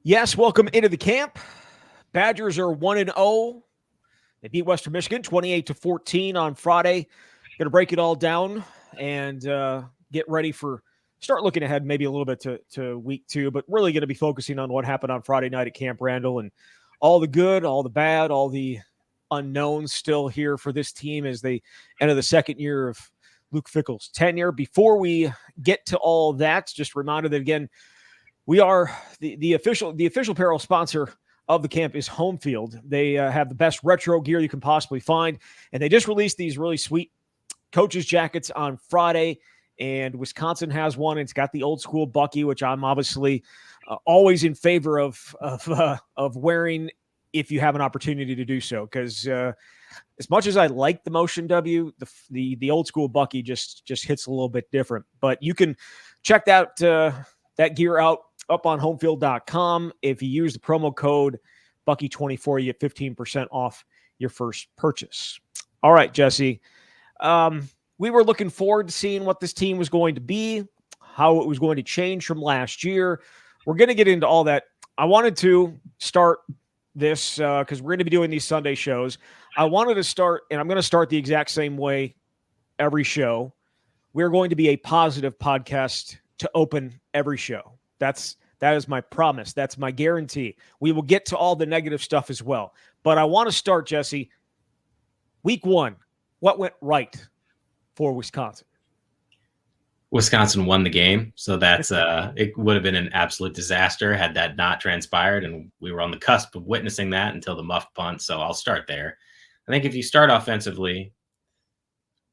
Yes, welcome into the camp. Badgers are 1-0. They beat Western Michigan 28-14 on Friday. Going to break it all down and get ready for start looking ahead maybe a little bit to week 2, but really going to be focusing on what happened on Friday night at Camp Randall and all the good, all the bad, all the unknowns still here for this team as they enter the second year of Luke Fickell's tenure. Before we get to all that, just a reminder that again, we are the official apparel sponsor of the camp is Home Field. They have the best retro gear you can possibly find, and they just released these really sweet coaches jackets on Friday. And Wisconsin has one. It's got the old school Bucky, which I'm obviously always in favor of wearing if you have an opportunity to do so. Because as much as I like the Motion W, the old school Bucky just hits a little bit different. But you can check that gear out up on homefield.com. If you use the promo code Bucky24, you get 15% off your first purchase. All right, Jesse. We were looking forward to seeing what this team was going to be, how it was going to change from last year. We're going to get into all that. I wanted to start this because we're going to be doing these Sunday shows. I wanted to start, and I'm going to start the exact same way every show. We're going to be a positive podcast to open every show. That is my promise. That's my guarantee. We will get to all the negative stuff as well. But I want to start, Jesse, week 1. What went right for Wisconsin? Wisconsin won the game, so that's it would have been an absolute disaster had that not transpired, and we were on the cusp of witnessing that until the muffed punt. So I'll start there. I think if you start offensively,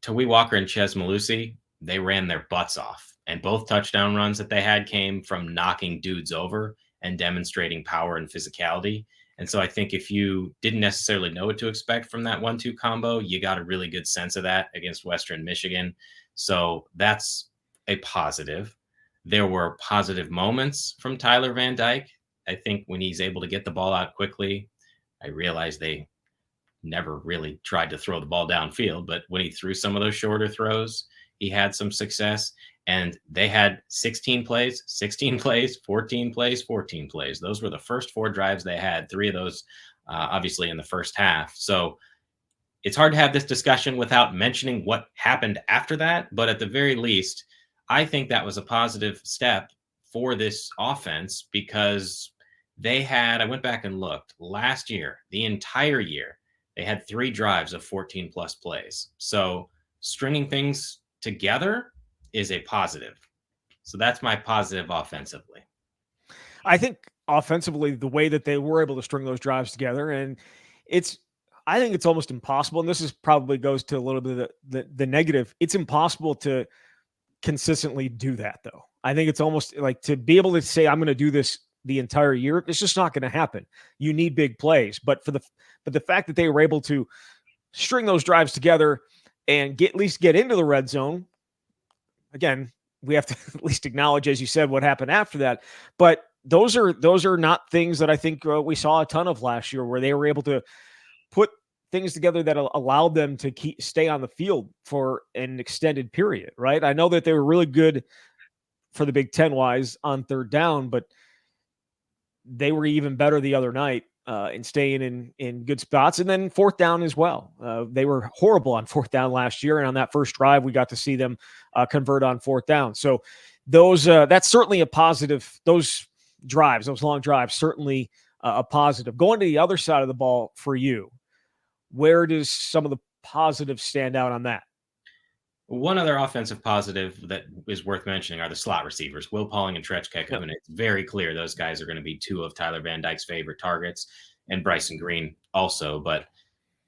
Tawee Walker and Ches Malusi, they ran their butts off. And both touchdown runs that they had came from knocking dudes over and demonstrating power and physicality. And so I think if you didn't necessarily know what to expect from that 1-2 combo, you got a really good sense of that against Western Michigan. So that's a positive. There were positive moments from Tyler Van Dyke. I think when he's able to get the ball out quickly, I realize they never really tried to throw the ball downfield, but when he threw some of those shorter throws, he had some success. And they had 16 plays, 14 plays, 14 plays. Those were the first 4 drives they had, 3 of those obviously in the first half. So it's hard to have this discussion without mentioning what happened after that. But at the very least, I think that was a positive step for this offense because I went back and looked last year, the entire year, they had 3 drives of 14 plus plays. So stringing things together is a positive. So that's my positive offensively. I think offensively, the way that they were able to string those drives together, and I think it's almost impossible. And this is probably goes to a little bit of the negative. It's impossible to consistently do that, though. I think it's almost like to be able to say, I'm going to do this the entire year. It's just not going to happen. You need big plays, but the fact that they were able to string those drives together and at least get into the red zone. Again, we have to at least acknowledge, as you said, what happened after that. But those are not things that I think we saw a ton of last year, where they were able to put things together that allowed them to stay on the field for an extended period, right? I know that they were really good for the Big Ten wise on third down, but they were even better the other night in staying in good spots. And then fourth down as well. They were horrible on fourth down last year. And on that first drive, we got to see them convert on fourth down. So that's certainly a positive. Those long drives, certainly a positive. Going to the other side of the ball for you, where does some of the positives stand out on that? One other offensive positive that is worth mentioning are the slot receivers, Will Pauling and Tretch Kekum. Yep. And it's very clear those guys are going to be 2 of Tyler Van Dyke's favorite targets, and Bryson Green also. But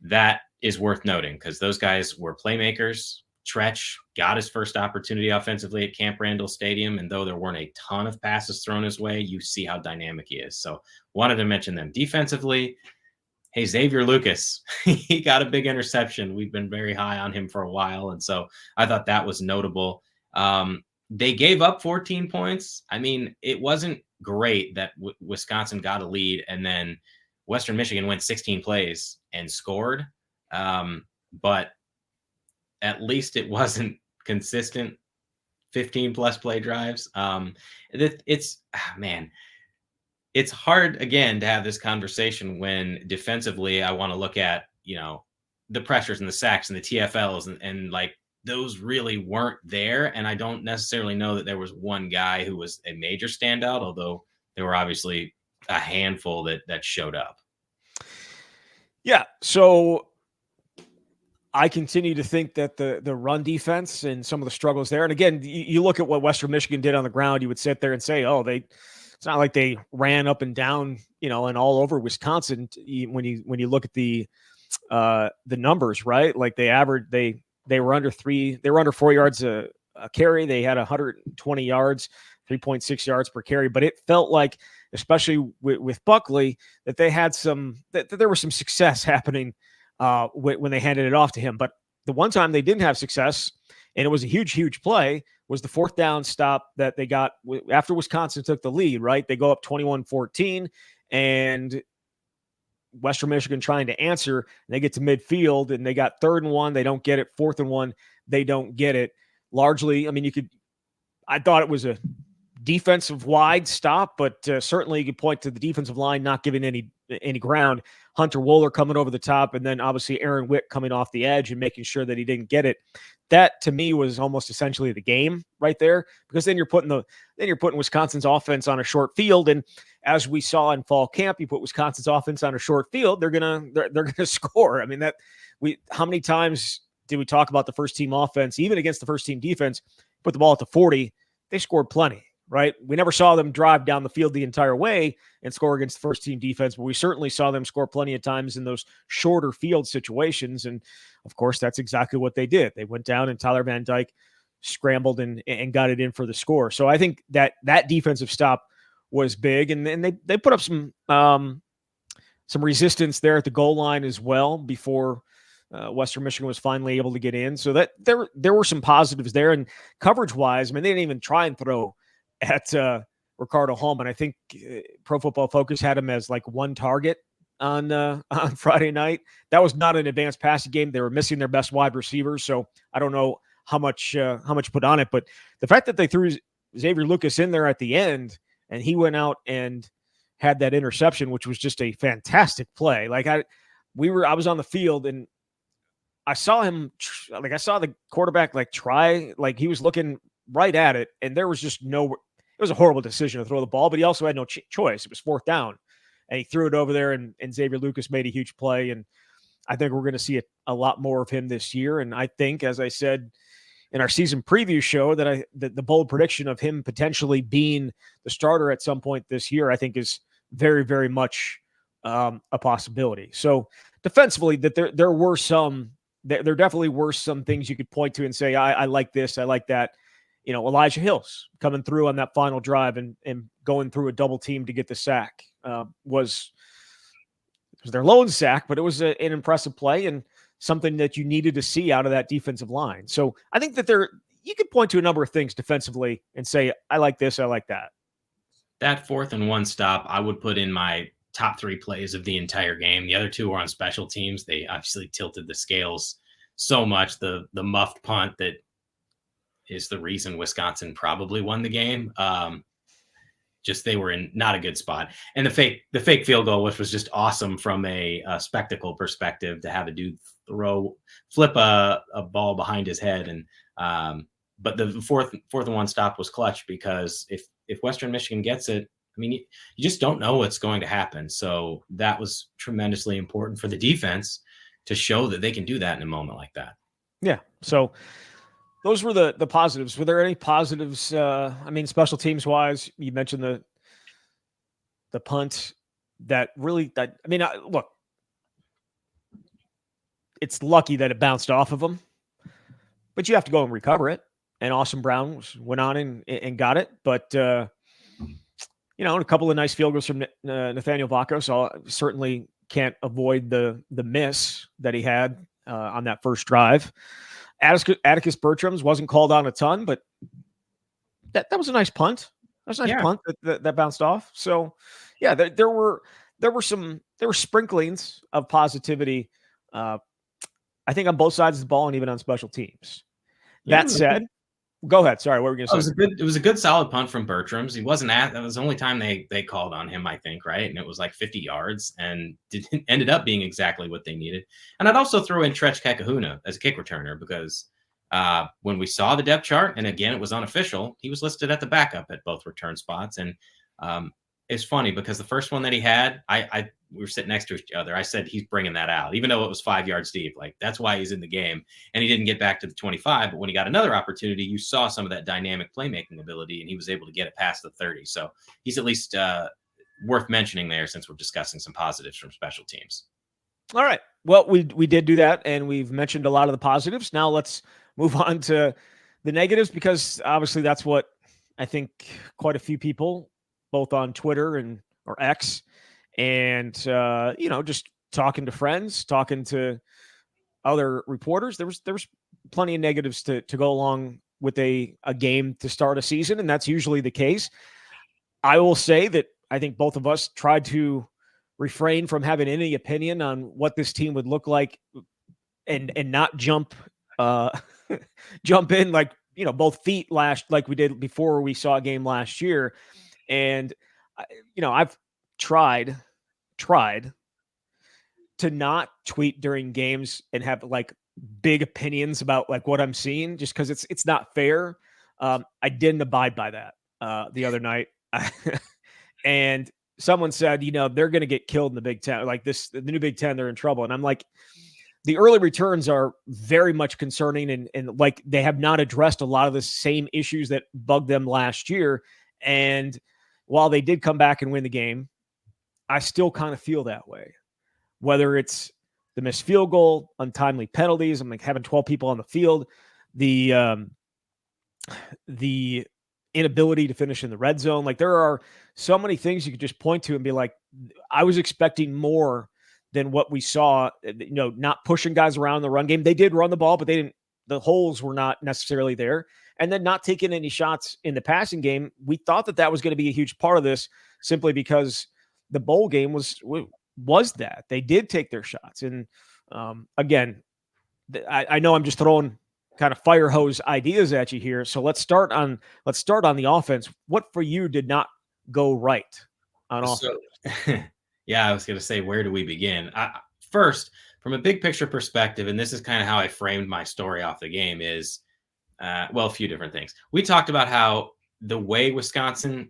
that is worth noting because those guys were playmakers. Tretch got his first opportunity offensively at Camp Randall Stadium, and though there weren't a ton of passes thrown his way, you see how dynamic he is. So wanted to mention them. Defensively, hey, Xavier Lucas, he got a big interception. We've been very high on him for a while, and so I thought that was notable. They gave up 14 points. I mean, it wasn't great that Wisconsin got a lead, and then Western Michigan went 16 plays and scored. But at least it wasn't consistent 15-plus play drives. it's hard again to have this conversation when defensively I want to look at, the pressures and the sacks and the TFLs and like those really weren't there. And I don't necessarily know that there was one guy who was a major standout, although there were obviously a handful that showed up. Yeah. So I continue to think that the run defense and some of the struggles there, and again, you look at what Western Michigan did on the ground, you would sit there and say, oh, it's not like they ran up and down, and all over Wisconsin. When you look at the numbers, right? Like they were under 4 yards a carry. They had 120 yards, 3.6 yards per carry, but it felt like, especially with Buckley, that they had that there was some success happening when they handed it off to him. But the one time they didn't have success, and it was a huge play, was the fourth down stop that they got after Wisconsin took the lead, right? They go up 21-14, and Western Michigan trying to answer, and they get to midfield, and they got 3rd and 1. They don't get it. 4th and 1. They don't get it. Largely, I mean, I thought it was a defensive wide stop, but certainly you could point to the defensive line not giving any ground. Hunter Wohler coming over the top, and then obviously Aaron Witt coming off the edge and making sure that he didn't get it. That to me was almost essentially the game right there, because then you're putting Wisconsin's offense on a short field, and as we saw in fall camp, you put Wisconsin's offense on a short field, they're gonna score. I mean, how many times did we talk about the first team offense, even against the first team defense, put the ball at the 40, they scored plenty. Right? We never saw them drive down the field the entire way and score against the first team defense, but we certainly saw them score plenty of times in those shorter field situations. And of course, that's exactly what they did. They went down and Tyler Van Dyke scrambled and got it in for the score. So I think that defensive stop was big. And they put up some resistance there at the goal line as well before Western Michigan was finally able to get in. So that there were some positives there. And coverage wise, I mean, they didn't even try and throw at Ricardo Holman. I think Pro Football Focus had him as like one target on Friday night. That was not an advanced passing game. They were missing their best wide receivers, so I don't know how much put on it. But the fact that they threw Xavier Lucas in there at the end and he went out and had that interception, which was just a fantastic play. Like I was on the field and I saw him, I saw the quarterback try, he was looking right at it, and there was just it was a horrible decision to throw the ball, but he also had no choice. It was 4th down, and he threw it over there, and Xavier Lucas made a huge play, and I think we're going to see a lot more of him this year. And I think, as I said in our season preview show, that the bold prediction of him potentially being the starter at some point this year, I think is very, very much a possibility. So defensively, that there definitely were some things you could point to and say, I like this, I like that. Elijah Hills coming through on that final drive and going through a double team to get the sack was their lone sack, but it was an impressive play and something that you needed to see out of that defensive line. So I think that you could point to a number of things defensively and say, I like this, I like that. That 4th and 1 stop, I would put in my top 3 plays of the entire game. The other 2 were on special teams. They obviously tilted the scales so much. The muffed punt that is the reason Wisconsin probably won the game. Just they were in not a good spot. And the fake field goal, which was just awesome from a spectacle perspective, to have a dude flip a ball behind his head. And but the fourth and 1 stop was clutch, because if Western Michigan gets it, I mean, you just don't know what's going to happen. So that was tremendously important for the defense to show that they can do that in a moment like that. Yeah. So those were the positives. Were there any positives? Special teams wise, you mentioned the punt look, it's lucky that it bounced off of them, but you have to go and recover it. And Austin Brown went on and got it. But, and a couple of nice field goals from Nathaniel Vaco. So I certainly can't avoid the miss that he had on that first drive. Atticus Bertram's wasn't called on a ton, but that was a nice punt. That was a nice punt that bounced off. So, yeah, there were sprinklings of positivity. I think on both sides of the ball and even on special teams. That said, Go ahead. Sorry, what were you Oh, going to say? it was a good solid punt from Bertram's. He wasn't at that was the only time they called on him, I think, right? And it was like 50 yards and ended up being exactly what they needed. And I'd also throw in Trech Kakahuna as a kick returner because when we saw the depth chart, and again, it was unofficial, he was listed at the backup at both return spots. And it's funny because the first one that he had, we were sitting next to each other. I said, he's bringing that out, even though it was 5 yards deep. Like, that's why he's in the game. And he didn't get back to the 25. But when he got another opportunity, you saw some of that dynamic playmaking ability, and he was able to get it past the 30. So he's at least worth mentioning there since we're discussing some positives from special teams. All right. Well, we did do that, and we've mentioned a lot of the positives. Now let's move on to the negatives, because obviously that's what I think quite a few people, both on Twitter or X, and just talking to friends, talking to other reporters, there was plenty of negatives to go along with a game to start a season, and that's usually the case. I will say that I think both of us tried to refrain from having any opinion on what this team would look like, and not jump in like both feet like we did before we saw a game last year. And I've tried to not tweet during games and have like big opinions about like what I'm seeing, just because it's not fair. I didn't abide by that the other night. And someone said, they're going to get killed in the Big Ten. Like the new Big Ten, they're in trouble. And I'm like, the early returns are very much concerning, and like they have not addressed a lot of the same issues that bugged them last year. And while they did come back and win the game, I still kind of feel that way. Whether it's the missed field goal, untimely penalties, I'm like having 12 people on the field, the inability to finish in the red zone. Like there are so many things you could just point to and be like, I was expecting more than what we saw, not pushing guys around the run game. They did run the ball, but the holes were not necessarily there. And then not taking any shots in the passing game. We thought that was going to be a huge part of this, simply because the bowl game was that they did take their shots. And again, I know I'm just throwing kind of fire hose ideas at you here. So let's start on the offense. What for you did not go right on offense? Yeah, I was going to say, where do we begin? First, from a big picture perspective, and this is kind of how I framed my story off the game, is, a few different things. We talked about how the way Wisconsin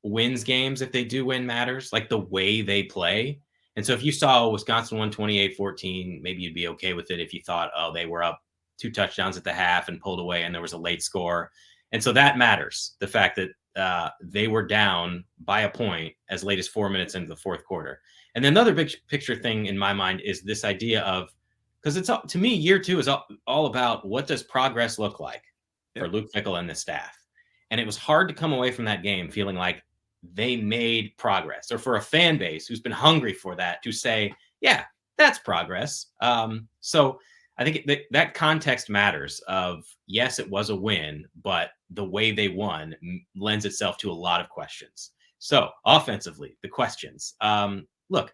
wins games, if they do win, matters, like the way they play. And so if you saw Wisconsin won 28-14, maybe you'd be okay with it if you thought, oh, they were up 2 touchdowns at the half and pulled away and there was a late score. And so that matters, the fact that they were down by a point as late as 4 minutes into the fourth quarter. And then another big picture thing in my mind is this idea of, because it's to me, year 2 is all about what does progress look like for Luke Fickell and the staff. And it was hard to come away from that game feeling like they made progress, or for a fan base who's been hungry for that to say, yeah, that's progress. So I think that context matters of, yes, it was a win, but the way they won lends itself to a lot of questions. So offensively, the questions. Look,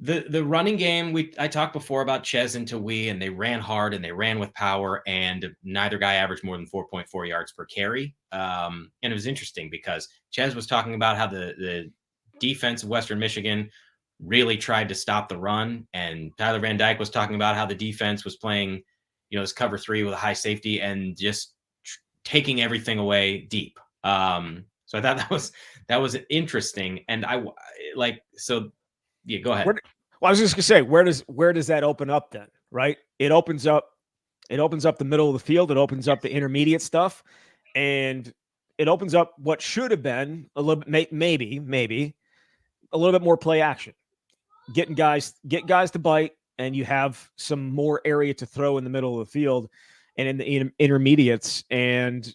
the running game, I talked before about Ches and Tawee, and they ran hard and they ran with power, and neither guy averaged more than 4.4 yards per carry. And it was interesting because Ches was talking about how the defense of Western Michigan really tried to stop the run, and Tyler Van Dyke was talking about how the defense was playing, this cover 3 with a high safety and just taking everything away deep. So I thought that was interesting, and yeah, go ahead. I was just gonna say, where does that open up then? Right, it opens up the middle of the field. It opens up the intermediate stuff, and it opens up what should have been a little bit, maybe a little bit more play action. Get guys to bite, and you have some more area to throw in the middle of the field and in the intermediates. And,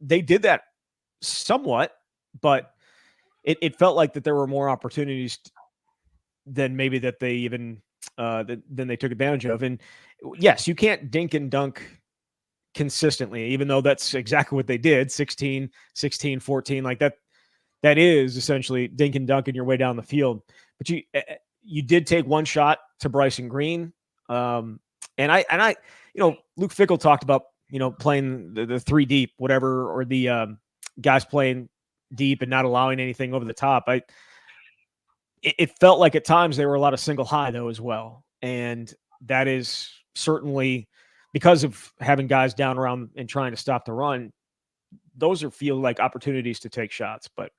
they did that somewhat, but it felt like that there were more opportunities than maybe that they even than they took advantage of. And yes, you can't dink and dunk consistently, even though that's exactly what they did, 16, 14, like that. That is essentially dink and dunk in your way down the field. But you did take one shot to Bryson Green. And I Luke Fickell talked about playing the three deep, whatever, or the guys playing deep and not allowing anything over the top. It felt like at times they were a lot of single high though as well, and that is certainly because of having guys down around and trying to stop the run. Those feel like opportunities to take shots, but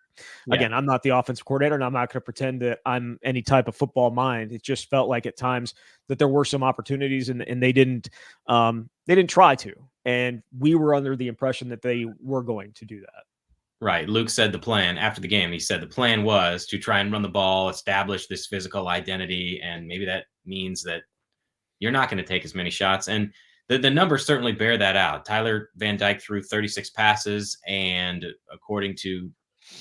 again, I'm not the offensive coordinator, and I'm not going to pretend that I'm any type of football mind. It just felt like at times that there were some opportunities, and they didn't try to, and we were under the impression that they were going to do that. Right. Luke said the plan after the game. He said the plan was to try and run the ball, establish this physical identity, and maybe that means that you're not going to take as many shots. And the numbers certainly bear that out. Tyler Van Dyke threw 36 passes, and according to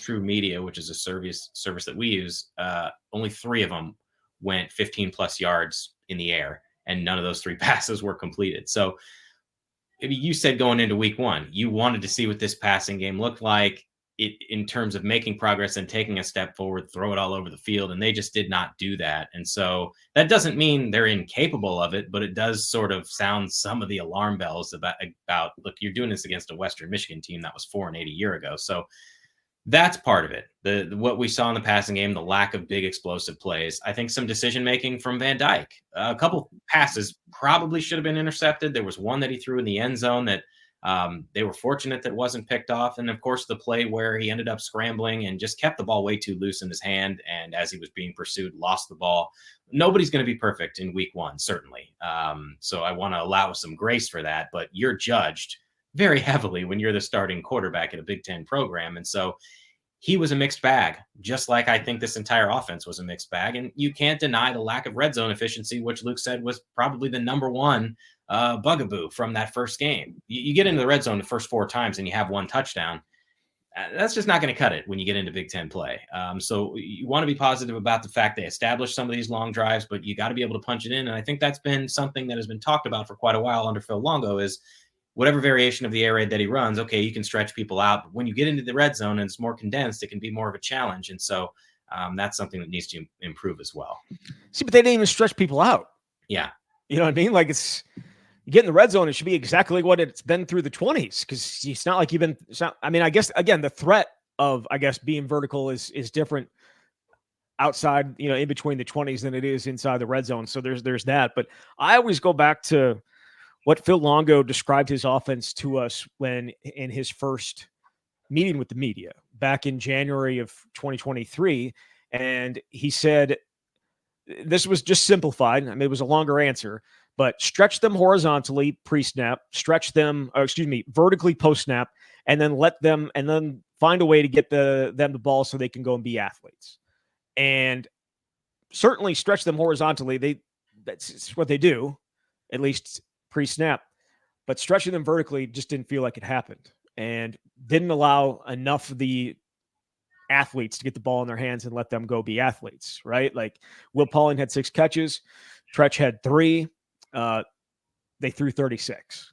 True Media, which is a service that we use, only 3 of them went 15 plus yards in the air, and none of those 3 passes were completed. So you said going into week 1, you wanted to see what this passing game looked like in terms of making progress and taking a step forward, throw it all over the field. And they just did not do that. And so that doesn't mean they're incapable of it, but it does sort of sound some of the alarm bells about look, you're doing this against a Western Michigan team that was 4-8 a year ago. So that's part of it. What we saw in the passing game, the lack of big explosive plays. I think some decision making from Van Dyke. A couple passes probably should have been intercepted. There was one that he threw in the end zone that they were fortunate that wasn't picked off. And of course, the play where he ended up scrambling and just kept the ball way too loose in his hand. And as he was being pursued, lost the ball. Nobody's going to be perfect in week 1, certainly. So I want to allow some grace for that. But you're judged very heavily when you're the starting quarterback at a Big Ten program. And so he was a mixed bag, just like I think this entire offense was a mixed bag. And you can't deny the lack of red zone efficiency, which Luke said was probably the number one bugaboo from that first game. You get into the red zone the first 4 times and you have 1 touchdown. That's just not going to cut it when you get into Big Ten play. So you want to be positive about the fact they established some of these long drives, but you got to be able to punch it in. And I think that's been something that has been talked about for quite a while under Phil Longo is whatever variation of the air raid that he runs, okay, you can stretch people out. But when you get into the red zone and it's more condensed, it can be more of a challenge. And so that's something that needs to improve as well. See, but they didn't even stretch people out. Yeah. You know what I mean? Like you get in the red zone, it should be exactly what it's been through the 20s because it's not like I guess, again, the threat of, being vertical is different outside, in between the 20s than it is inside the red zone. So there's that. But I always go back to what Phil Longo described his offense to us when in his first meeting with the media back in January of 2023. And he said, this was just simplified. I mean, it was a longer answer, but stretch them horizontally pre-snap, stretch them, vertically post-snap, and then find a way to get them the ball so they can go and be athletes. And certainly stretch them horizontally. That's what they do, at least pre-snap, but stretching them vertically just didn't feel like it happened and didn't allow enough of the athletes to get the ball in their hands and let them go be athletes, right? Like Will Pauling had 6 catches. Tretch had 3. They threw 36.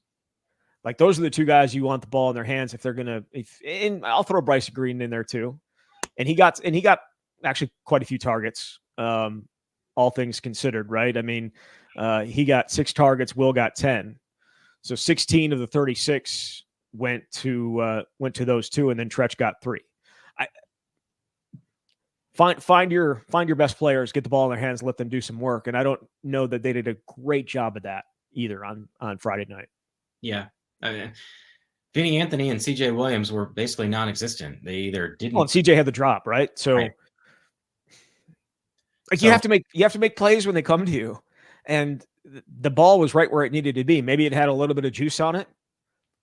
Like those are the 2 guys you want the ball in their hands if they're going to, and I'll throw Bryce Green in there too. And he got actually quite a few targets, all things considered, right? I mean, he got 6 targets. Will got 10. So 16 of the 36 went to those 2, and then Tretch got 3. Find your best players, get the ball in their hands, let them do some work. And I don't know that they did a great job of that either on Friday night. Yeah. I mean, Vinny Anthony and CJ Williams were basically non-existent. They either didn't. Well, and CJ had the drop, right? So, right. You have to make plays when they come to you. And the ball was right where it needed to be. Maybe it had a little bit of juice on it,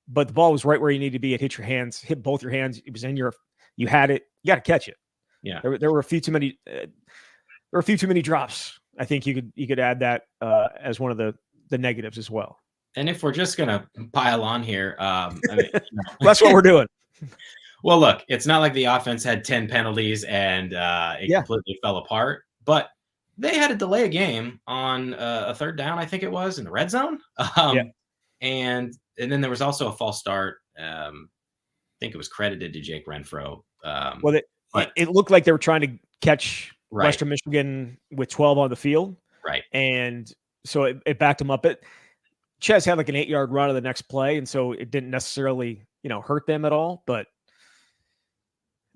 but the ball was right where you needed to be. It hit your hands, hit both your hands. It was you had it. You got to catch it. Yeah. There were a few too many drops. I think you could add that as one of the negatives as well. And if we're just going to pile on here, that's what we're doing. Well, look, it's not like the offense had 10 penalties and it completely fell apart, but they had to delay a game on a 3rd down, I think it was, in the red zone. And then there was also a false start. I think it was credited to Jake Renfro. It looked like they were trying to catch right. Western Michigan with 12 on the field. Right. And so it backed them up. Ches had like an 8-yard run of the next play, and so it didn't necessarily, hurt them at all. But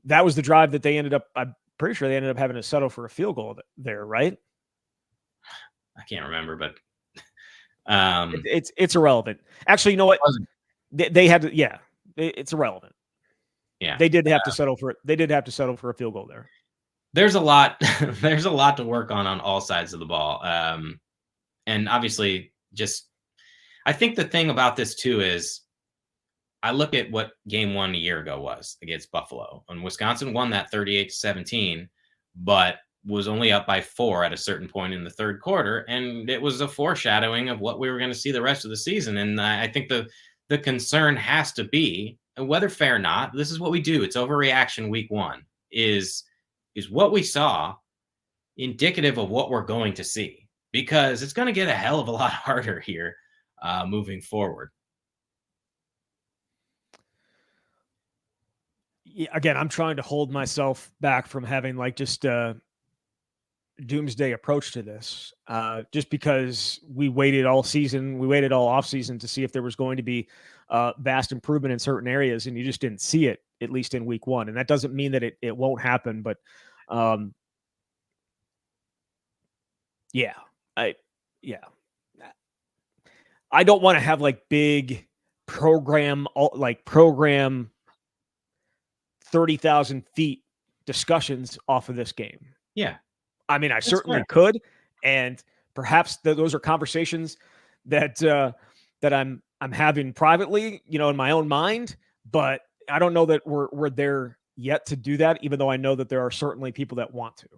that was the drive that they ended up. I'm pretty sure they ended up having to settle for a field goal there, right? I can't remember, but it's irrelevant. Actually, you know what? They had to. Yeah, it's irrelevant. Yeah, they did have to settle for it. They did have to settle for a field goal there. There's a lot. There's a lot to work on all sides of the ball, and obviously, I think the thing about this too is, I look at what game 1 a year ago was against Buffalo, and Wisconsin won that 38-17, but was only up by 4 at a certain point in the third quarter, and it was a foreshadowing of what we were going to see the rest of the season. And I think the concern has to be, whether fair or not, this is what we do. It's overreaction week 1. Is what we saw indicative of what we're going to see? Because it's going to get a hell of a lot harder here moving forward. Yeah, again, I'm trying to hold myself back from having like just a doomsday approach to this, just because we waited all season, we waited all off season to see if there was going to be vast improvement in certain areas, and you just didn't see it, at least in week 1. And that doesn't mean that it won't happen, but yeah, I don't want to have like big program 30,000 feet discussions off of this game. Yeah. I mean, I certainly could. And perhaps those are conversations that I'm having privately, in my own mind, but I don't know that we're there yet to do that, even though I know that there are certainly people that want to.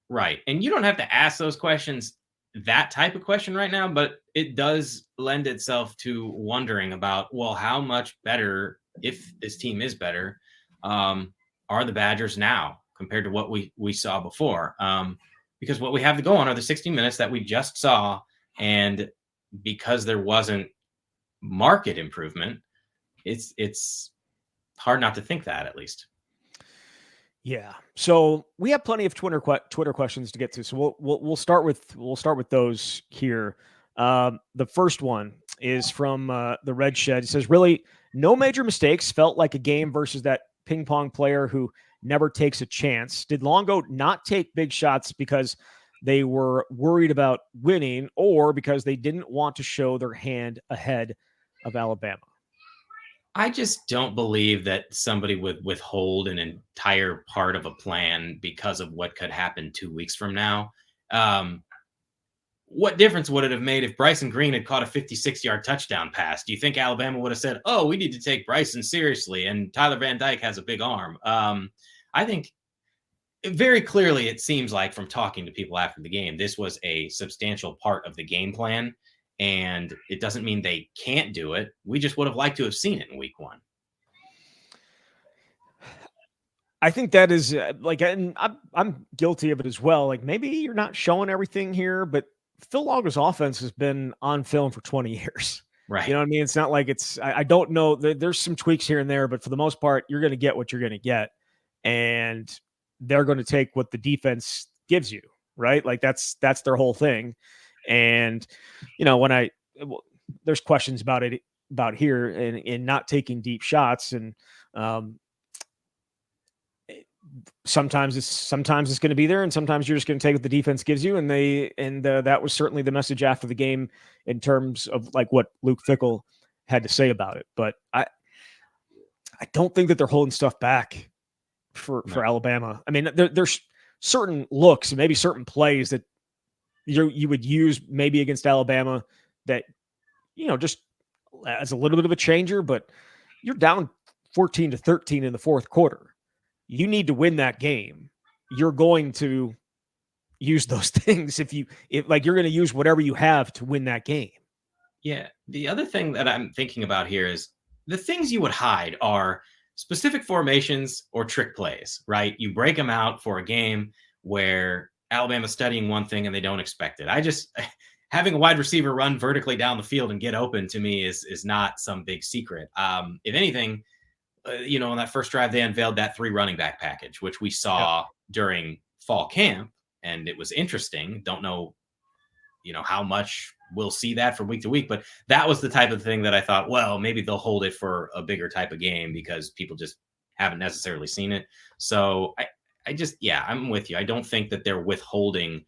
Right. And you don't have to ask those questions, that type of question right now, but it does lend itself to wondering about, well, how much better, if this team is better, are the Badgers now compared to what we saw before? Because what we have to go on are the 60 minutes that we just saw. And because there wasn't market improvement, it's hard not to think that, at least. Yeah. So we have plenty of Twitter questions to get to. So we'll start with those here. The first one is from the Red Shed. It says, really, no major mistakes. Felt like a game versus that ping pong player who never takes a chance. Did Longo not take big shots because they were worried about winning, or because they didn't want to show their hand ahead of Alabama? I just don't believe that somebody would withhold an entire part of a plan because of what could happen 2 weeks from now. What difference would it have made if Bryson Green had caught a 56-yard touchdown pass? Do you think Alabama would have said, oh, we need to take Bryson seriously, and Tyler Van Dyke has a big arm? I think very clearly it seems like, from talking to people after the game, this was a substantial part of the game plan. And it doesn't mean they can't do it. We just would have liked to have seen it in week 1. I think that is and I'm guilty of it as well. Like, maybe you're not showing everything here, but Phil Longo's offense has been on film for 20 years. Right. You know what I mean? It's not like I don't know. There's some tweaks here and there, but for the most part, you're going to get what you're going to get. And they're going to take what the defense gives you, right? Like that's their whole thing. And, when there's questions about here and not taking deep shots, and sometimes it's going to be there, and sometimes you're just going to take what the defense gives you. And that was certainly the message after the game in terms of like what Luke Fickell had to say about it. But I don't think that they're holding stuff back for Alabama. I mean, there's certain looks and maybe certain plays that you would use maybe against Alabama that, just as a little bit of a changer, but you're down 14-13 in the fourth quarter. You need to win that game. You're going to use those things if you're going to use whatever you have to win that game. Yeah. The other thing that I'm thinking about here is the things you would hide are specific formations or trick plays, right? You break them out for a game where Alabama's studying one thing and they don't expect it. Having a wide receiver run vertically down the field and get open, to me, is not some big secret. If anything, on that first drive, they unveiled that 3 running back package, which we saw during fall camp, and it was interesting. Don't know how much we'll see that from week to week. But that was the type of thing that I thought, well, maybe they'll hold it for a bigger type of game because people just haven't necessarily seen it. So I just, I'm with you. I don't think that they're withholding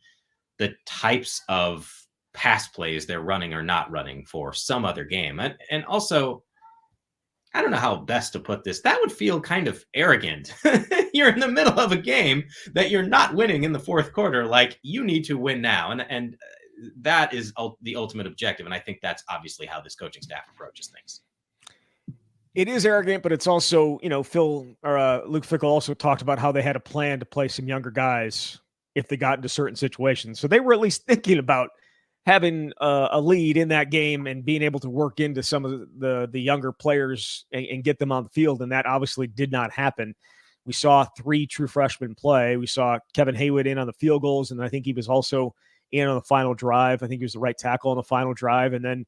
the types of pass plays they're running or not running for some other game. And also, I don't know how best to put this. That would feel kind of arrogant. You're in the middle of a game that you're not winning in the fourth quarter. Like, you need to win now. And that is the ultimate objective. And I think that's obviously how this coaching staff approaches things. It is arrogant, but it's also, Luke Fickell also talked about how they had a plan to play some younger guys if they got into certain situations. So they were at least thinking about having a lead in that game and being able to work into some of the younger players and get them on the field. And that obviously did not happen. We saw 3 true freshmen play. We saw Kevin Haywood in on the field goals, and I think he was also in on the final drive. I think he was the right tackle on the final drive. And then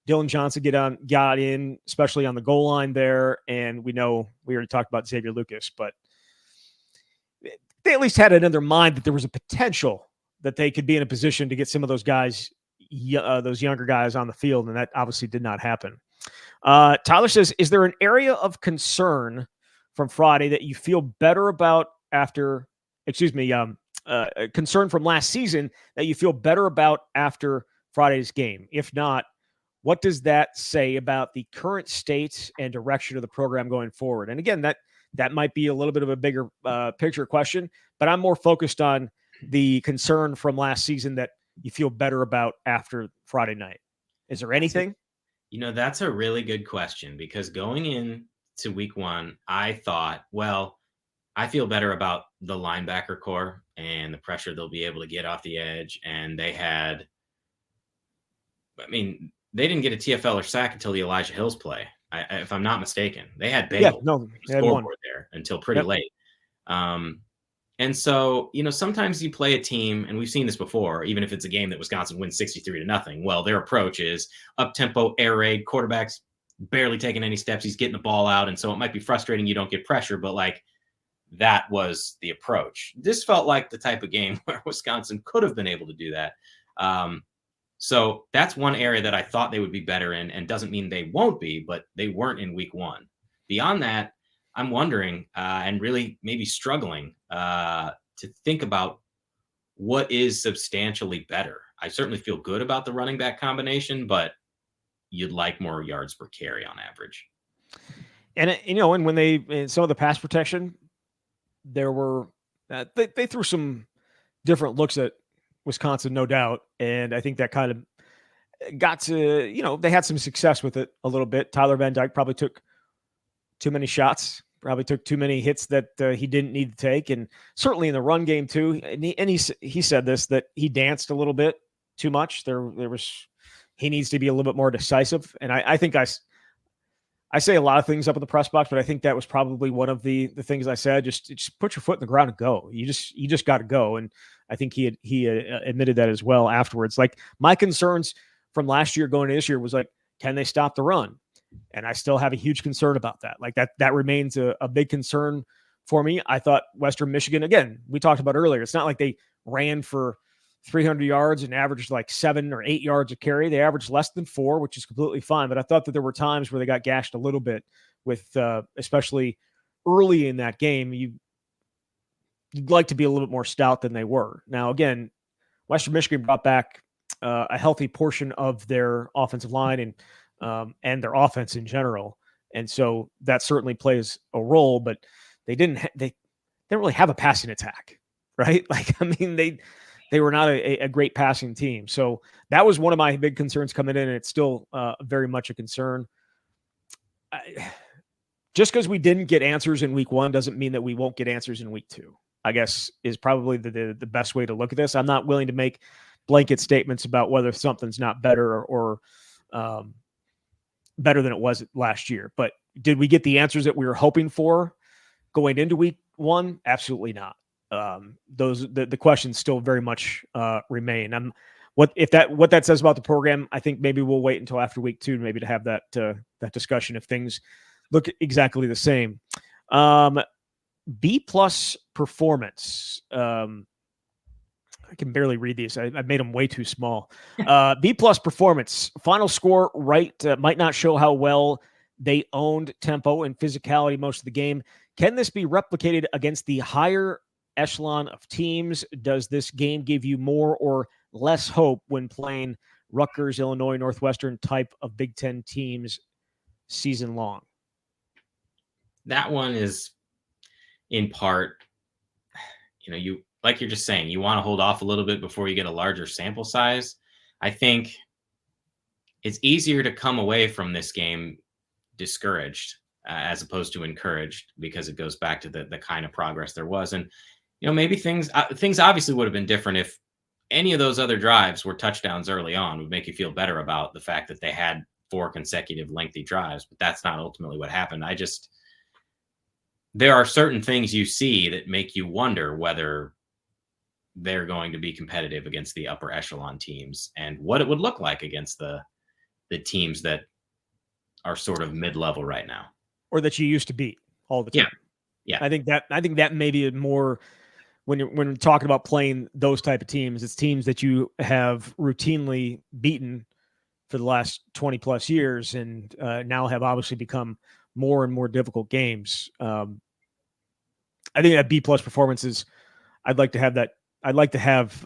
Dylan Johnson got in, especially on the goal line there. And we already talked about Xavier Lucas, but they at least had it in their mind that there was a potential that they could be in a position to get some of those guys, those younger guys on the field. And that obviously did not happen. Tyler says, is there an area of concern from Friday that you feel better about concern from last season that you feel better about after Friday's game? If not, what does that say about the current state and direction of the program going forward? And again, that might be a little bit of a bigger picture question, but I'm more focused on the concern from last season that you feel better about after Friday night. Is there anything? That's a really good question, because going in to week 1, I thought, well, I feel better about the linebacker core and the pressure they'll be able to get off the edge. And they didn't get a TFL or sack until the Elijah Hills play, if I'm not mistaken. They had Bengals scoreboard there until pretty late. And so, sometimes you play a team, and we've seen this before, even if it's a game that Wisconsin wins 63-0. Well, their approach is up-tempo, air raid, quarterback's barely taking any steps. He's getting the ball out. And so it might be frustrating you don't get pressure, but that was the approach. This felt like the type of game where Wisconsin could have been able to do that. So that's one area that I thought they would be better in, and doesn't mean they won't be, but they weren't in week 1. Beyond that, I'm wondering and really maybe struggling to think about what is substantially better. I certainly feel good about the running back combination, but you'd like more yards per carry on average. And, and when in some of the pass protection, there were, they threw some different looks at Wisconsin, no doubt. And I think that kind of got to, they had some success with it a little bit. Tyler Van Dyke probably took too many shots, probably took too many hits that he didn't need to take. And certainly in the run game too. And he said this, that he danced a little bit too much. He needs to be a little bit more decisive. And I think I say a lot of things up in the press box, but I think that was probably one of the things I said. Just put your foot in the ground and go. You just got to go. And I think he admitted that as well afterwards. Like, my concerns from last year going to this year was like, can they stop the run? And I still have a huge concern about that. Like that remains a big concern for me. I thought Western Michigan, again, we talked about earlier, it's not like they ran for 300 yards and averaged like 7 or 8 yards a carry. They averaged less than 4, which is completely fine. But I thought that there were times where they got gashed a little bit with, especially early in that game. You'd like to be a little bit more stout than they were. Now, again, Western Michigan brought back a healthy portion of their offensive line and their offense in general. And so that certainly plays a role, but they didn't really have a passing attack, right? They were not a great passing team. So that was one of my big concerns coming in, and it's still very much a concern. Just because we didn't get answers in week 1 doesn't mean that we won't get answers in week 2, I guess, is probably the best way to look at this. I'm not willing to make blanket statements about whether something's not better or better than it was last year. But did we get the answers that we were hoping for going into week 1? Absolutely not. The questions still very much remain. What that says about the program, I think maybe we'll wait until after week 2 maybe to have that discussion if things look exactly the same. B+ performance. I can barely read these. I made them way too small. B+ performance. Final score right might not show how well they owned tempo and physicality most of the game. Can this be replicated against the higher echelon of teams? Does this game give you more or less hope when playing Rutgers, Illinois, Northwestern type of Big Ten teams season long? That one is in part, you like you're just saying, you want to hold off a little bit before you get a larger sample size. I think it's easier to come away from this game discouraged as opposed to encouraged, because it goes back to the kind of progress there was. And, maybe things obviously would have been different if any of those other drives were touchdowns early on. Would make you feel better about the fact that they had 4 consecutive lengthy drives, but that's not ultimately what happened. There are certain things you see that make you wonder whether they're going to be competitive against the upper echelon teams and what it would look like against the teams that are sort of mid-level right now, or that you used to beat all the time. Yeah. I think that may be more when we're talking about playing those type of teams. It's teams that you have routinely beaten for the last 20 plus years, and now have obviously become more and more difficult games. I think that B+ performances. I'd like to have that. I'd like to have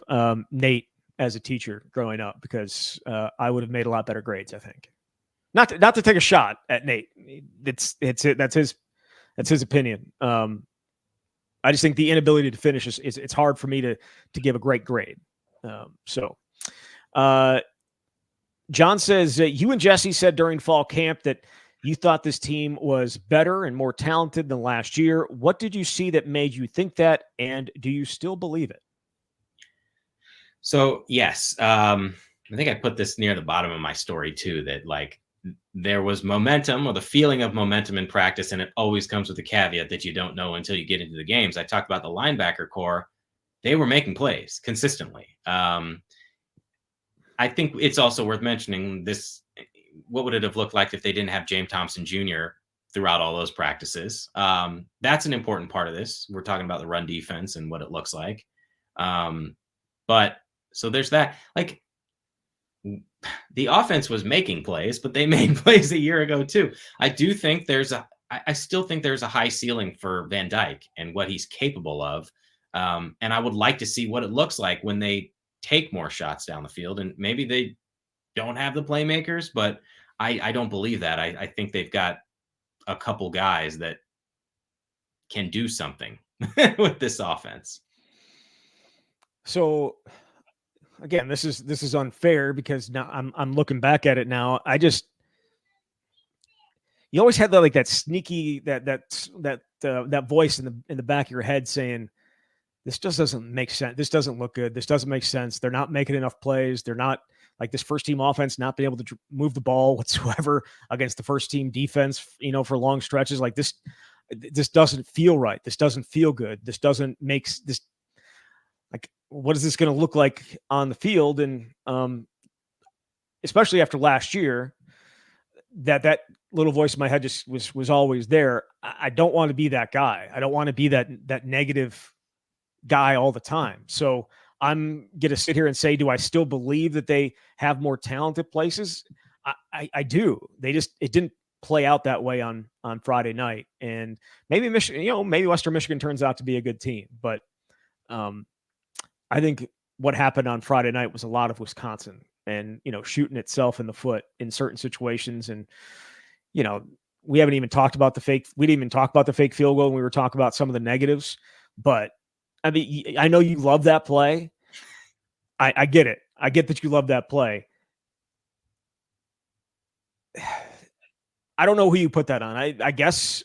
Nate as a teacher growing up, because I would have made a lot better grades, I think. Not to take a shot at Nate. That's his opinion. I just think the inability to finish is it's hard for me to give a great grade. John says, you and Jesse said during fall camp that you thought this team was better and more talented than last year. What did you see that made you think that, and do you still believe it? So, yes, I think I put this near the bottom of my story too, that there was momentum, or the feeling of momentum in practice, and it always comes with a caveat that you don't know until you get into the games. I talked about the linebacker core. They were making plays consistently. I think it's also worth mentioning this. What would it have looked like if they didn't have James Thompson Jr. throughout all those practices? That's an important part of this. We're talking about the run defense and what it looks like. But so there's that. The offense was making plays, but they made plays a year ago too. I still think there's a high ceiling for Van Dyke and what he's capable of. And I would like to see what it looks like when they take more shots down the field. And maybe they don't have the playmakers, but I don't believe that. I think they've got a couple guys that can do something with this offense. So again, this is unfair, because now I'm looking back at it now. You always had that sneaky that voice in the back of your head saying, this just doesn't make sense. This doesn't look good. This doesn't make sense. They're not making enough plays. They're not, this first team offense, not being able to move the ball whatsoever against the first team defense, for long stretches. This doesn't feel right. This doesn't feel good. This doesn't make this, what is this going to look like on the field? And especially after last year, that little voice in my head just was always there. I don't want to be that guy. I don't want to be that negative guy all the time. So I'm going to sit here and say, do I still believe that they have more talented places? I do. It didn't play out that way on Friday night. And maybe Michigan, maybe Western Michigan turns out to be a good team, but I think what happened on Friday night was a lot of Wisconsin and, shooting itself in the foot in certain situations. And, we haven't even talked about we didn't even talk about the fake field goal when we were talking about some of the negatives, but I mean, I know you love that play. I get it. I get that you love that play. I don't know who you put that on. I guess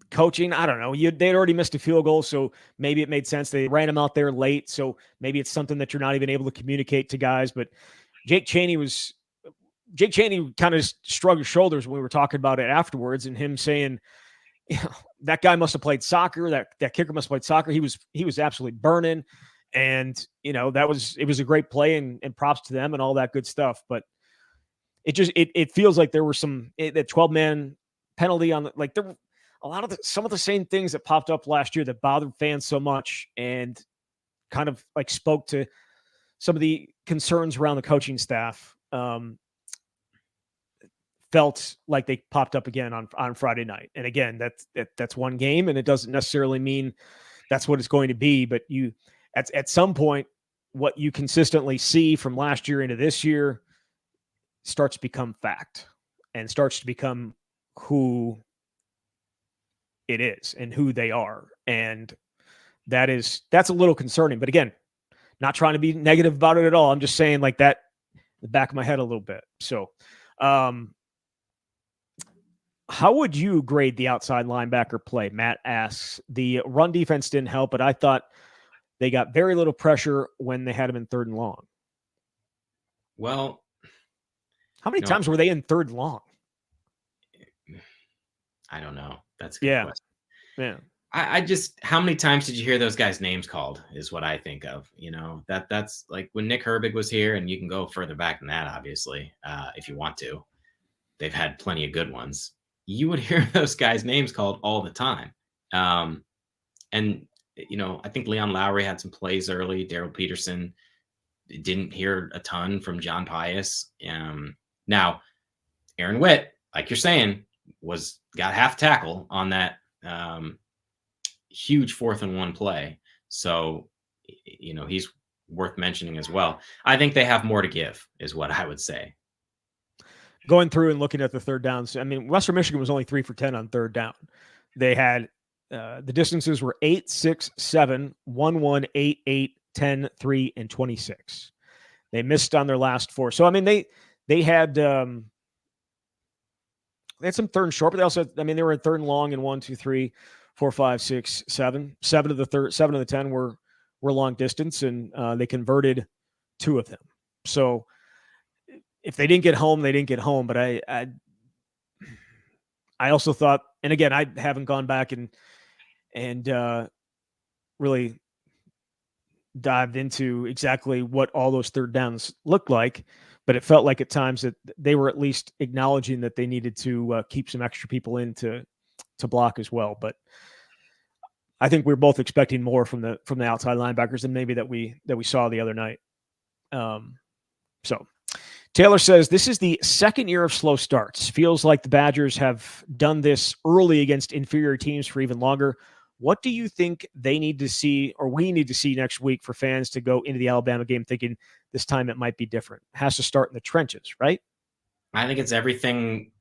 coaching, I don't know. They'd already missed a field goal, so maybe it made sense. They ran him out there late, so maybe it's something that you're not even able to communicate to guys. But Jake Chaney kind of shrugged his shoulders when we were talking about it afterwards, and him saying, that guy must have played soccer. That kicker must have played soccer. He was absolutely burning, and it was a great play, and props to them and all that good stuff. But it feels like there were that 12-man penalty on there were a lot of some of the same things that popped up last year that bothered fans so much. And kind of like spoke to some of the concerns around the coaching staff. Felt like they popped up again on Friday night. And again, that's one game, and it doesn't necessarily mean that's what it's going to be. But you, at some point, what you consistently see from last year into this year starts to become fact and starts to become who it is and who they are. And that's a little concerning. But again, not trying to be negative about it at all. I'm just saying like that in the back of my head a little bit. So, how would you grade the outside linebacker play? Matt asks. The run defense didn't help, but I thought they got very little pressure when they had him in 3rd and long. Well, how many times were they in 3rd and long? I don't know. That's a good question. Yeah. I just, how many times did you hear those guys' names called is what I think of. That's like when Nick Herbig was here, and you can go further back than that, obviously, if you want to. They've had plenty of good ones. You would hear those guys' names called all the time. And, I think Leon Lowry had some plays early. Daryl Peterson didn't hear a ton from John Pius. Now, Aaron Witt, like you're saying, got half tackle on that huge 4th and 1 play. So, he's worth mentioning as well. I think they have more to give is what I would say. Going through and looking at the 3rd downs, I mean, Western Michigan was only 3 for 10 on 3rd down. They had the distances were 8, 6, 7, 1, 1, 8, 8, 10, 3, and 26. They missed on their last 4. So, I mean, they had some 3rd and short, but they also, they were in 3rd and long in 1, 2, 3, 4, 5, 6, 7. 7 of the 10 were long distance, and they converted 2 of them. So, if they didn't get home, they didn't get home. But I also thought, and again, I haven't gone back and really dived into exactly what all those 3rd downs looked like, but it felt like at times that they were at least acknowledging that they needed to keep some extra people in to block as well. But I think we're both expecting more from the outside linebackers than maybe that we saw the other night. So Taylor says, this is the 2nd year of slow starts. Feels like the Badgers have done this early against inferior teams for even longer. What do you think they need to see, or we need to see next week for fans to go into the Alabama game thinking this time it might be different? It has to start in the trenches, right? I think it's everything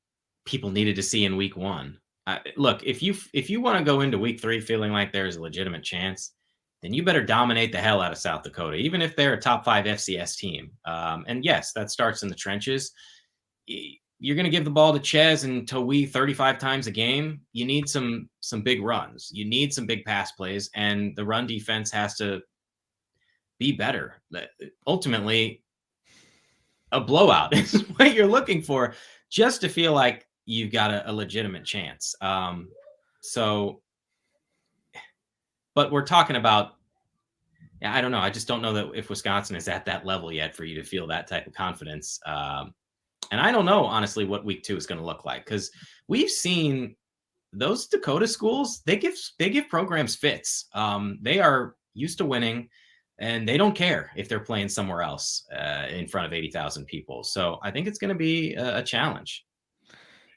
people needed to see in week 1. Look, if you want to go into week 3 feeling like there's a legitimate chance, then you better dominate the hell out of South Dakota, even if they're a top 5 FCS team. And yes, that starts in the trenches. You're going to give the ball to Ches and Towee 35 times a game. You need some big runs. You need some big pass plays, and the run defense has to be better. Ultimately, a blowout is what you're looking for, just to feel like you've got a legitimate chance. But we're talking about, I don't know. I just don't know that if Wisconsin is at that level yet for you to feel that type of confidence. And I don't know, honestly, what week 2 is going to look like, because we've seen those Dakota schools, they give programs fits. They are used to winning, and they don't care if they're playing somewhere else in front of 80,000 people. So I think it's going to be a challenge.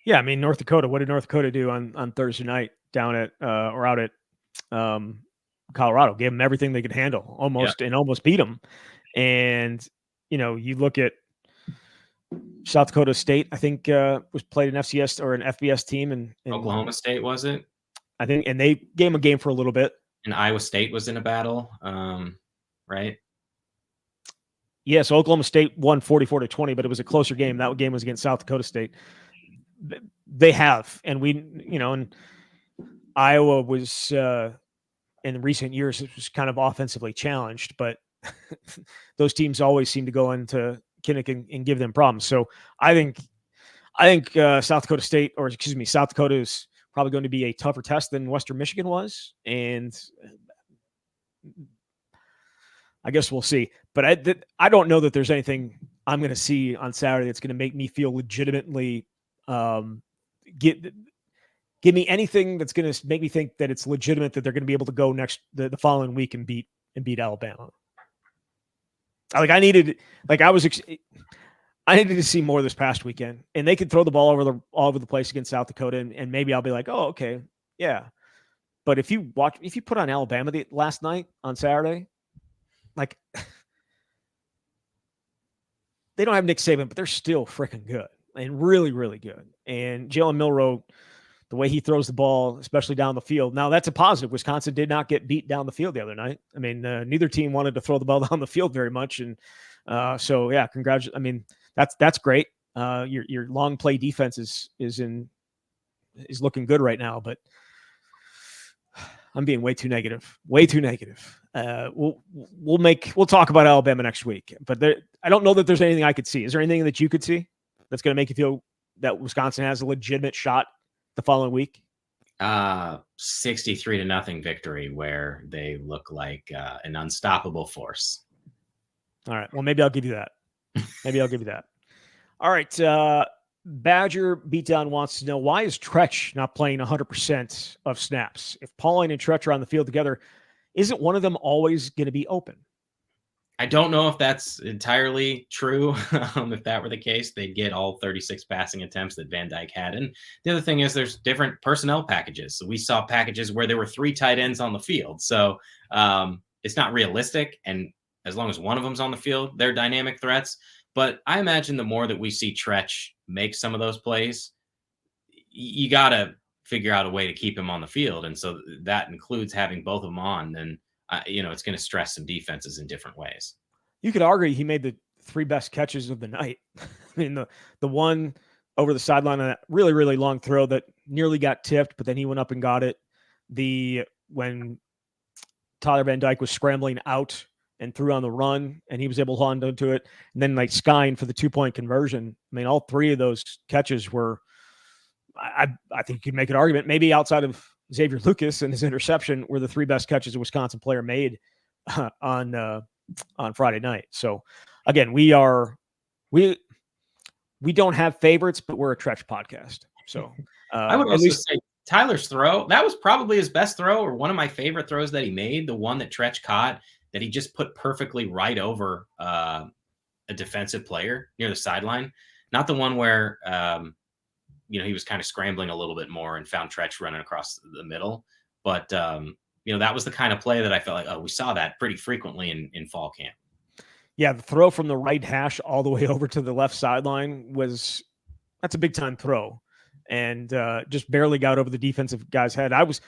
Yeah, I mean, North Dakota, what did North Dakota do on Thursday night down at or out at Colorado? Gave them everything they could handle, almost beat them. And, you look at South Dakota State, I think was played an FCS or an FBS team. And Oklahoma State, was it? I think, and they gave them a game for a little bit. And Iowa State was in a battle, right? Yes, Oklahoma State won 44-20, but it was a closer game. That game was against South Dakota State. They have, and and Iowa was in recent years, it was kind of offensively challenged, but those teams always seem to go into Kinnick and give them problems. So I think South Dakota State, or excuse me, South Dakota is probably going to be a tougher test than Western Michigan was, and I guess we'll see. But I don't know that there's anything I'm going to see on Saturday that's going to make me feel legitimately give me anything that's going to make me think that it's legitimate that they're going to be able to go the following week and beat and beat Alabama. I needed to see more this past weekend, and they could throw the ball all over the place against South Dakota, and maybe I'll be like, oh, okay, yeah. But if you put on Alabama last night on Saturday, like they don't have Nick Saban, but they're still freaking good and really, really good. And Jalen Milroe, the way he throws the ball, especially down the field. Now that's a positive. Wisconsin did not get beat down the field the other night. I mean, neither team wanted to throw the ball down the field very much, and so yeah, congratulations. I mean, that's great. Your long play defense is looking good right now, but I'm being way too negative. Way too negative. We'll talk about Alabama next week, but I don't know that there's anything I could see. Is there anything that you could see that's going to make you feel that Wisconsin has a legitimate shot the following week? 63-0 victory where they look like an unstoppable force. All right. Well, maybe I'll give you that. All right. Badger Beatdown wants to know, why is Tretch not playing 100% of snaps? If Pauline and Tretch are on the field together, isn't one of them always going to be open? I don't know if that's entirely true. If that were the case, they'd get all 36 passing attempts that Van Dyke had. And the other thing is there's different personnel packages. So we saw packages where there were 3 tight ends on the field. So it's not realistic. And as long as one of them's on the field, they're dynamic threats. But I imagine the more that we see Tretch make some of those plays, you got to figure out a way to keep him on the field. And so that includes having both of them on. And it's going to stress some defenses in different ways. You could argue he made the 3 best catches of the night. I mean, the one over the sideline on that really, really long throw that nearly got tipped, but then he went up and got it. When Tyler Van Dyke was scrambling out and threw on the run, and he was able to hold on to it. And then Skine for the 2-point conversion. I mean, all 3 of those catches were, I think you could make an argument, maybe outside of Xavier Lucas and his interception, were the 3 best catches a Wisconsin player made on Friday night. So again, we don't have favorites, but we're a Tretch podcast. So I would also say Tyler's throw, that was probably his best throw, or one of my favorite throws that he made, the one that Tretch caught that he just put perfectly right over a defensive player near the sideline. Not the one where he was kind of scrambling a little bit more and found Tretch running across the middle. But, that was the kind of play that I felt like, we saw that pretty frequently in fall camp. Yeah, the throw from the right hash all the way over to the left sideline that's a big-time throw. And just barely got over the defensive guy's head. I was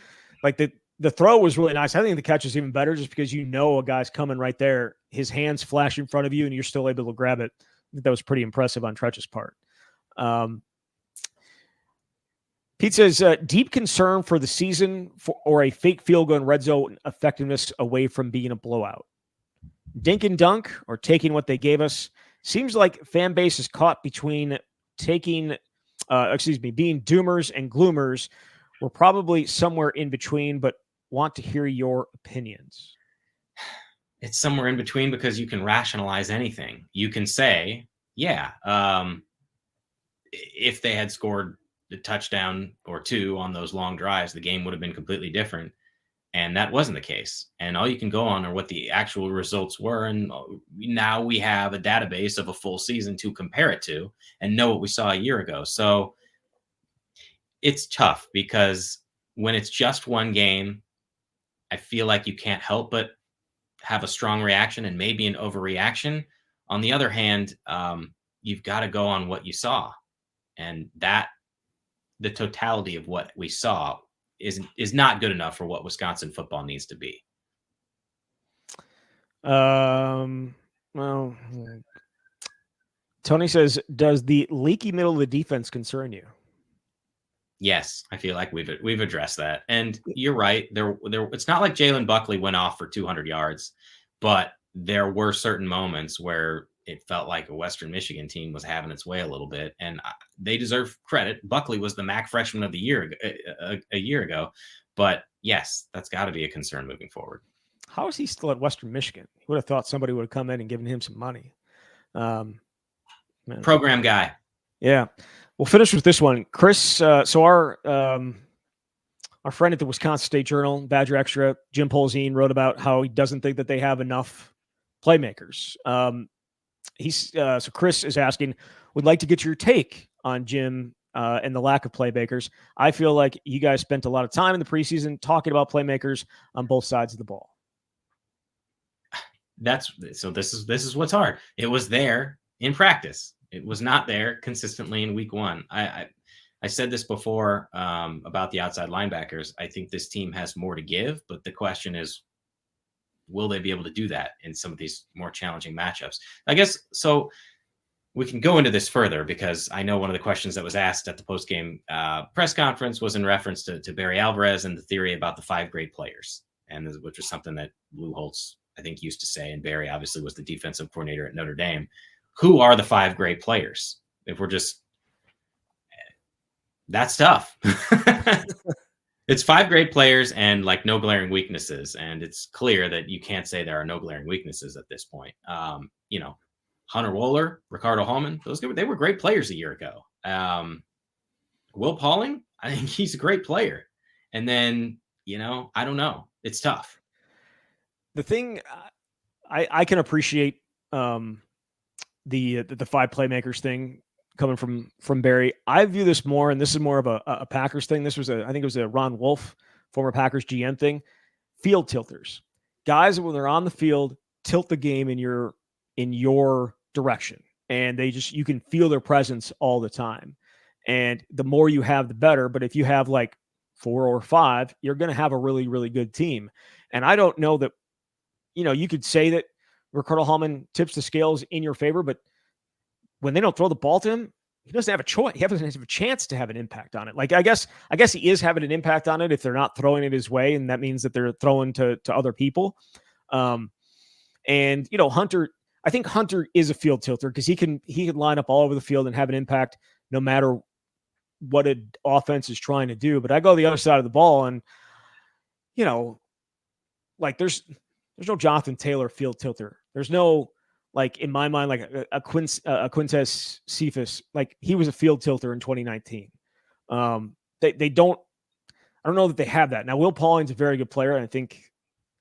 like, the throw was really nice. I think the catch is even better just because a guy's coming right there. His hands flash in front of you, and you're still able to grab it. I think that was pretty impressive on Tretch's part. Pete says, deep concern for the season or a fake field goal in red zone effectiveness away from being a blowout. Dink and dunk or taking what they gave us. Seems like fan base is caught between being doomers and gloomers. We're probably somewhere in between, but want to hear your opinions. It's somewhere in between because you can rationalize anything. You can say, if they had scored the touchdown or 2 on those long drives, the game would have been completely different. And that wasn't the case. And all you can go on are what the actual results were. And now we have a database of a full season to compare it to and know what we saw a year ago. So it's tough because when it's just one game, I feel like you can't help but have a strong reaction and maybe an overreaction. On the other hand, you've got to go on what you saw. And that the totality of what we saw is not good enough for what Wisconsin football needs to be. Well, Tony says, does the leaky middle of the defense concern you? Yes, I feel like we've addressed that. And you're right. There it's not like Jalen Buckley went off for 200 yards, but there were certain moments where it felt like a Western Michigan team was having its way a little bit, and they deserve credit. Buckley was the MAC freshman of the year a year ago, but yes, that's got to be a concern moving forward. How is he still at Western Michigan? You would have thought somebody would have come in and given him some money. Program guy. Yeah. We'll finish with this one. Chris, so our our friend at the Wisconsin State Journal, Badger Extra, Jim Polzine, wrote about how he doesn't think that they have enough playmakers. So Chris is asking, would like to get your take on Jim and the lack of playmakers. I feel like you guys spent a lot of time in the preseason talking about playmakers on both sides of the ball. This is what's hard. It was there in practice. It was not there consistently in week one. I said this before about the outside linebackers. I think this team has more to give, but the question is, will they be able to do that in some of these more challenging matchups? I guess so. We can go into this further because I know one of the questions that was asked at the post-game press conference was in reference to Barry Alvarez and the theory about the 5 grade players, and which was something that Lou Holtz, I think, used to say, and Barry obviously was the defensive coordinator at Notre Dame. Who are the 5 grade players? If we're just, that's tough. It's 5 grade players and like no glaring weaknesses, and it's clear that you can't say there are no glaring weaknesses at this point. Hunter Wohler, Ricardo Hallman, they were great players a year ago. Will Pauling, I think he's a great player. And then, I don't know. It's tough. The thing I can appreciate the 5 playmakers thing coming from Barry. I view this more, and this is more of a Packers thing. This was I think it was a Ron Wolf, former Packers GM thing. Field tilters, guys, when they're on the field, tilt the game in your direction, and you can feel their presence all the time. And the more you have, the better. But if you have like 4 or 5, you're going to have a really, really good team. And I don't know that, you could say that Ricardo Hallman tips the scales in your favor, but when they don't throw the ball to him, he doesn't have a choice. He doesn't have a chance to have an impact on it. Like, I guess he is having an impact on it if they're not throwing it his way, and that means that they're throwing to other people. And Hunter, I think Hunter is a field tilter because he can line up all over the field and have an impact no matter what an offense is trying to do. But I go the other side of the ball, and like there's no Jonathan Taylor field tilter. There's no, like, in my mind, like a Quintez Cephas, like he was a field tilter in 2019. They don't. I don't know that they have that now. Will Pauling's a very good player, and I think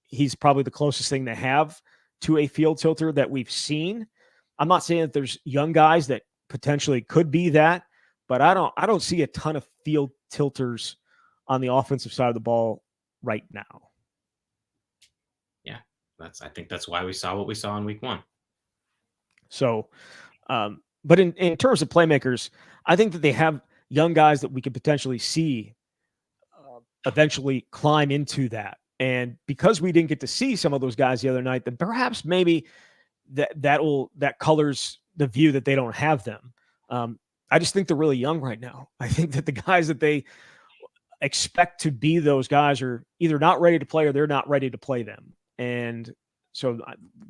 he's probably the closest thing they have to a field tilter that we've seen. I'm not saying that there's young guys that potentially could be that, but I don't see a ton of field tilters on the offensive side of the ball right now. Yeah, I think that's why we saw what we saw in week one. So, but in terms of playmakers, I think that they have young guys that we could potentially see eventually climb into that. And because we didn't get to see some of those guys the other night, then perhaps maybe that colors the view that they don't have them. I just think they're really young right now. I think that the guys that they expect to be those guys are either not ready to play or they're not ready to play them. And so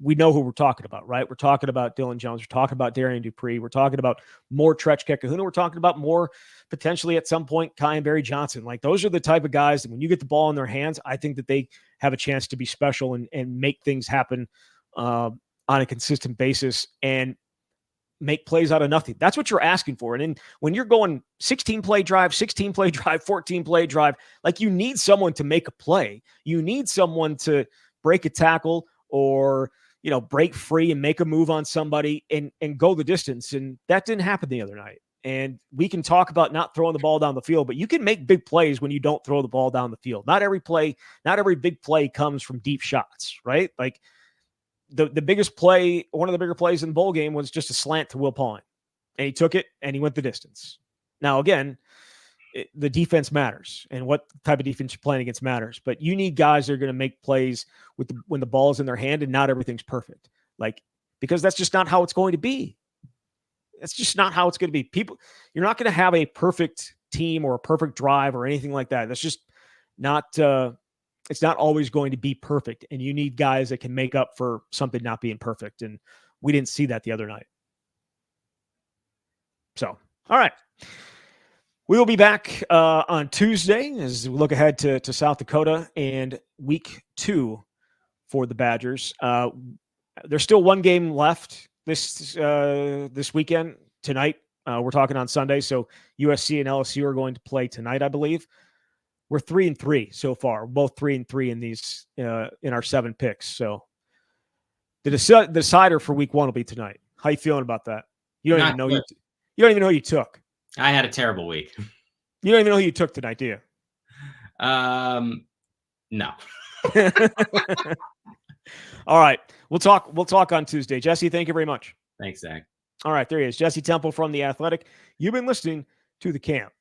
we know who we're talking about, right? We're talking about Dylan Jones. We're talking about Darian Dupree. We're talking about more Trechka Kahuna. We're talking about more potentially at some point Kai and Barry Johnson. Like, those are the type of guys that when you get the ball in their hands, I think that they have a chance to be special and make things happen on a consistent basis and make plays out of nothing. That's what you're asking for. And then when you're going 16-play drive, 14-play drive, like, you need someone to make a play. You need someone to break a tackle or, break free and make a move on somebody and go the distance. And that didn't happen the other night. And we can talk about not throwing the ball down the field, but you can make big plays when you don't throw the ball down the field. Not every big play comes from deep shots, right? Like, the biggest play, one of the bigger plays in the bowl game was just a slant to Will Pauling. And he took it and he went the distance. Now, again, the defense matters, and what type of defense you're playing against matters. But you need guys that are going to make plays when the ball is in their hand and not everything's perfect. Like, because that's just not how it's going to be. That's just not how it's going to be. You're not going to have a perfect team or a perfect drive or anything like that. That's just not. It's not always going to be perfect, and you need guys that can make up for something not being perfect. And we didn't see that the other night. So, all right. We will be back on Tuesday as we look ahead to South Dakota and week 2 for the Badgers. There's still one game left this weekend. Tonight, we're talking on Sunday, so USC and LSU are going to play tonight, I believe. We're 3-3 so far. We're both 3-3 in these in our 7 picks. So the decider for week 1 will be tonight. How you feeling about that? You don't even know you don't even know who you took. I had a terrible week. You don't even know who you took tonight, do you? No. All right. We'll talk on Tuesday. Jesse, thank you very much. Thanks, Zach. All right, there he is. Jesse Temple from The Athletic. You've been listening to The Camp.